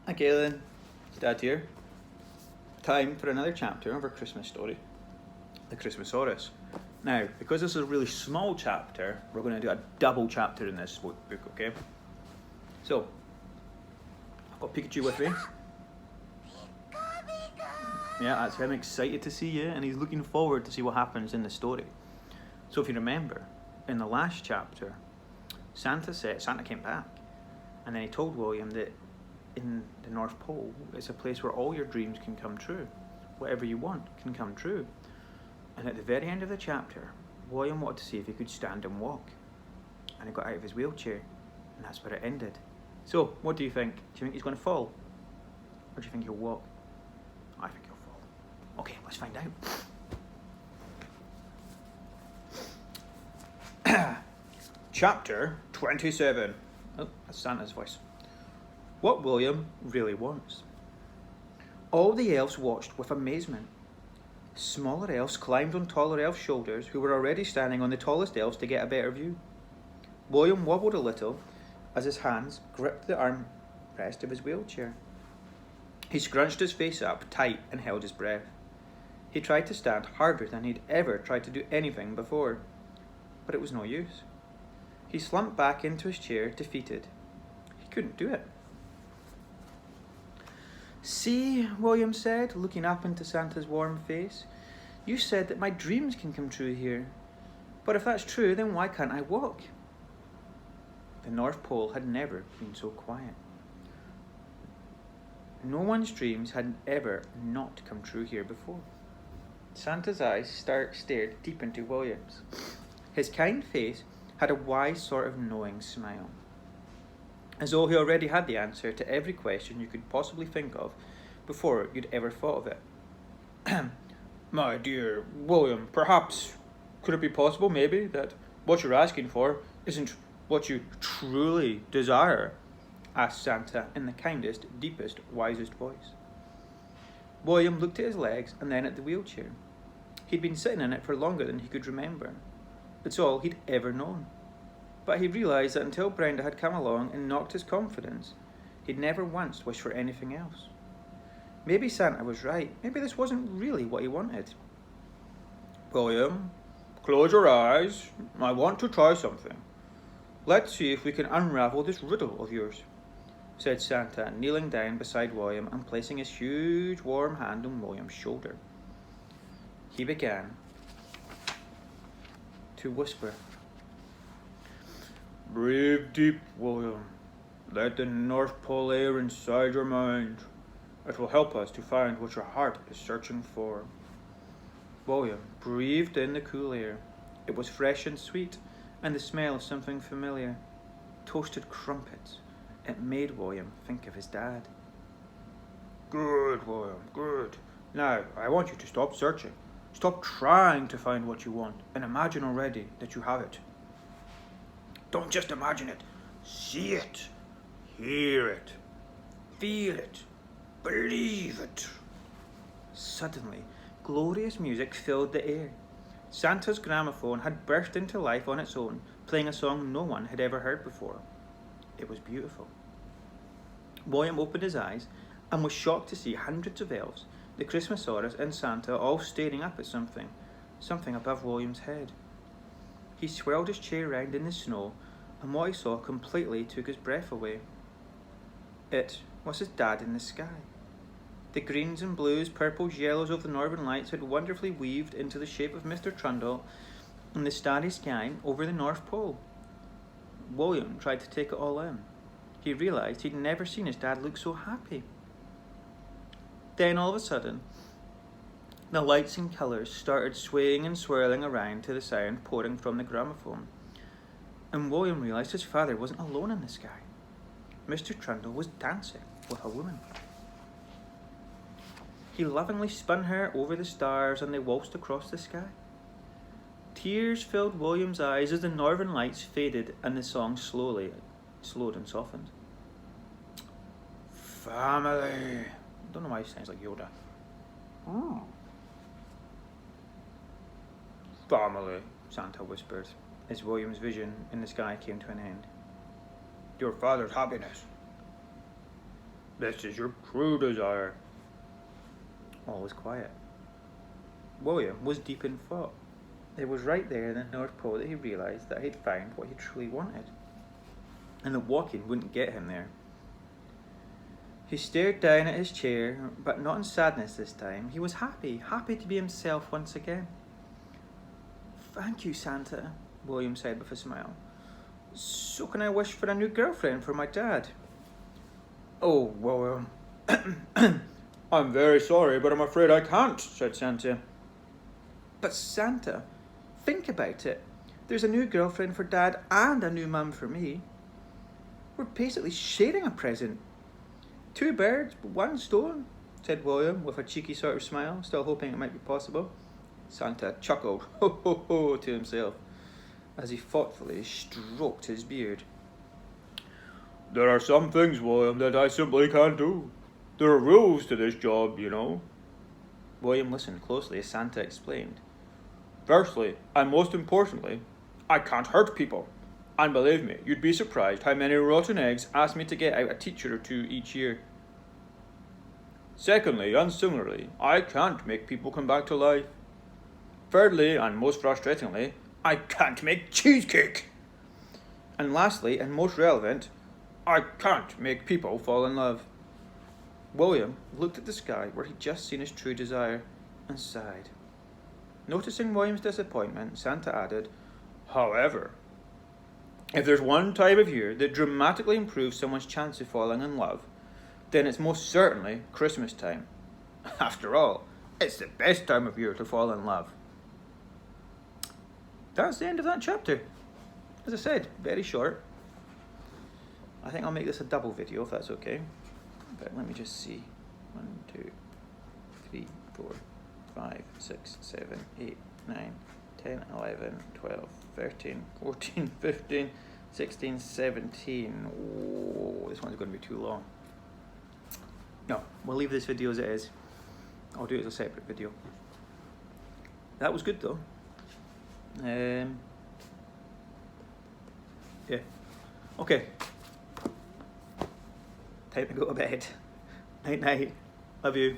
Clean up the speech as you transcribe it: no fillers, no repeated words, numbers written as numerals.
Okay then, Dad here. Time for another chapter of our Christmas story, the Christmasaurus. Now, because this is a really small chapter, we're going to do a double chapter in this book, okay? So, I've got Pikachu with me. Yeah, that's him, excited to see you, and he's looking forward to see what happens in the story. So if you remember, in the last chapter, Santa came back, and then he told William that in the North Pole, it's a place where all your dreams can come true. Whatever you want can come true. And at the very end of the chapter, William wanted to see if he could stand and walk. And he got out of his wheelchair, and that's where it ended. So, what do you think? Do you think he's going to fall? Or do you think he'll walk? I think he'll fall. Okay, let's find out. Chapter 27. Oh, that's Santa's voice. What William really wants. All the elves watched with amazement. Smaller elves climbed on taller elves' shoulders, who were already standing on the tallest elves to get a better view. William wobbled a little as his hands gripped the armrest of his wheelchair. He scrunched his face up tight and held his breath. He tried to stand harder than he'd ever tried to do anything before, but it was no use. He slumped back into his chair, defeated. He couldn't do it. See, William said, looking up into Santa's warm face, you said that my dreams can come true here. But if that's true, then why can't I walk? The North Pole had never been so quiet. No one's dreams had ever not come true here before. Santa's eyes stared deep into William's. His kind face had a wise sort of knowing smile, as though he already had the answer to every question you could possibly think of before you'd ever thought of it. My dear William, perhaps could it be possible, maybe, that what you're asking for isn't what you truly desire? Asked Santa in the kindest, deepest, wisest voice. William looked at his legs and then at the wheelchair. He'd been sitting in it for longer than he could remember. It's all he'd ever known. But he realised that until Brenda had come along and knocked his confidence, he'd never once wished for anything else. Maybe Santa was right. Maybe this wasn't really what he wanted. William, close your eyes. I want to try something. Let's see if we can unravel this riddle of yours, said Santa, kneeling down beside William and placing his huge warm hand on William's shoulder. He began to whisper. Breathe deep, William. Let the North Pole air inside your mind. It will help us to find what your heart is searching for. William breathed in the cool air. It was fresh and sweet, and the smell of something familiar. Toasted crumpets. It made William think of his dad. Good, William, good. Now, I want you to stop searching. Stop trying to find what you want, and imagine already that you have it. Don't just imagine it. See it. Hear it. Feel it. Believe it. Suddenly, glorious music filled the air. Santa's gramophone had burst into life on its own, playing a song no one had ever heard before. It was beautiful. William opened his eyes and was shocked to see hundreds of elves, the Christmasaurus and Santa all staring up at something above William's head. He swirled his chair round in the snow, and what he saw completely took his breath away. It was his dad in the sky. The greens and blues, purples, yellows of the northern lights had wonderfully weaved into the shape of Mr. Trundle in the starry sky over the North Pole. William tried to take it all in. He realised he'd never seen his dad look so happy. Then all of a sudden, the lights and colours started swaying and swirling around to the sound pouring from the gramophone. And William realised his father wasn't alone in the sky. Mr. Trundle was dancing with a woman. He lovingly spun her over the stars and they waltzed across the sky. Tears filled William's eyes as the northern lights faded and the song slowed and softened. Family. Don't know why it sounds like Yoda. Oh. Family, Santa whispered, as William's vision in the sky came to an end. Your father's happiness. This is your true desire. All was quiet. William was deep in thought. It was right there in the North Pole that he realised that he'd found what he truly wanted, and that walking wouldn't get him there. He stared down at his chair, but not in sadness this time. He was happy to be himself once again. "Thank you, Santa," William said with a smile. "So can I wish for a new girlfriend for my dad?" "Oh, William, I'm very sorry, but I'm afraid I can't," said Santa. "But Santa, think about it. There's a new girlfriend for Dad and a new mum for me. We're basically sharing a present. 2 birds, but 1 stone," said William with a cheeky sort of smile, still hoping it might be possible. Santa chuckled, ho ho ho, to himself as he thoughtfully stroked his beard. "There are some things, William, that I simply can't do. There are rules to this job, you know." William listened closely as Santa explained. "Firstly, and most importantly, I can't hurt people. And believe me, you'd be surprised how many rotten eggs ask me to get out a teacher or 2 each year. Secondly, and similarly, I can't make people come back to life. Thirdly, and most frustratingly, I can't make cheesecake. And lastly, and most relevant, I can't make people fall in love." William looked at the sky where he'd just seen his true desire and sighed. Noticing William's disappointment, Santa added, "However, if there's one time of year that dramatically improves someone's chance of falling in love, then it's most certainly Christmas time. After all, it's the best time of year to fall in love." That's the end of that chapter. As I said, very short. I think I'll make this a double video if that's okay. But let me just see. 1, 2, 3, 4, 5, 6, 7, 8, 9, 10, 11, 12, 13, 14, 15, 16, 17. Oh, this one's going to be too long. No, we'll leave this video as it is. I'll do it as a separate video. That was good though. Yeah. Okay. Time to go to bed. Night night. Love you.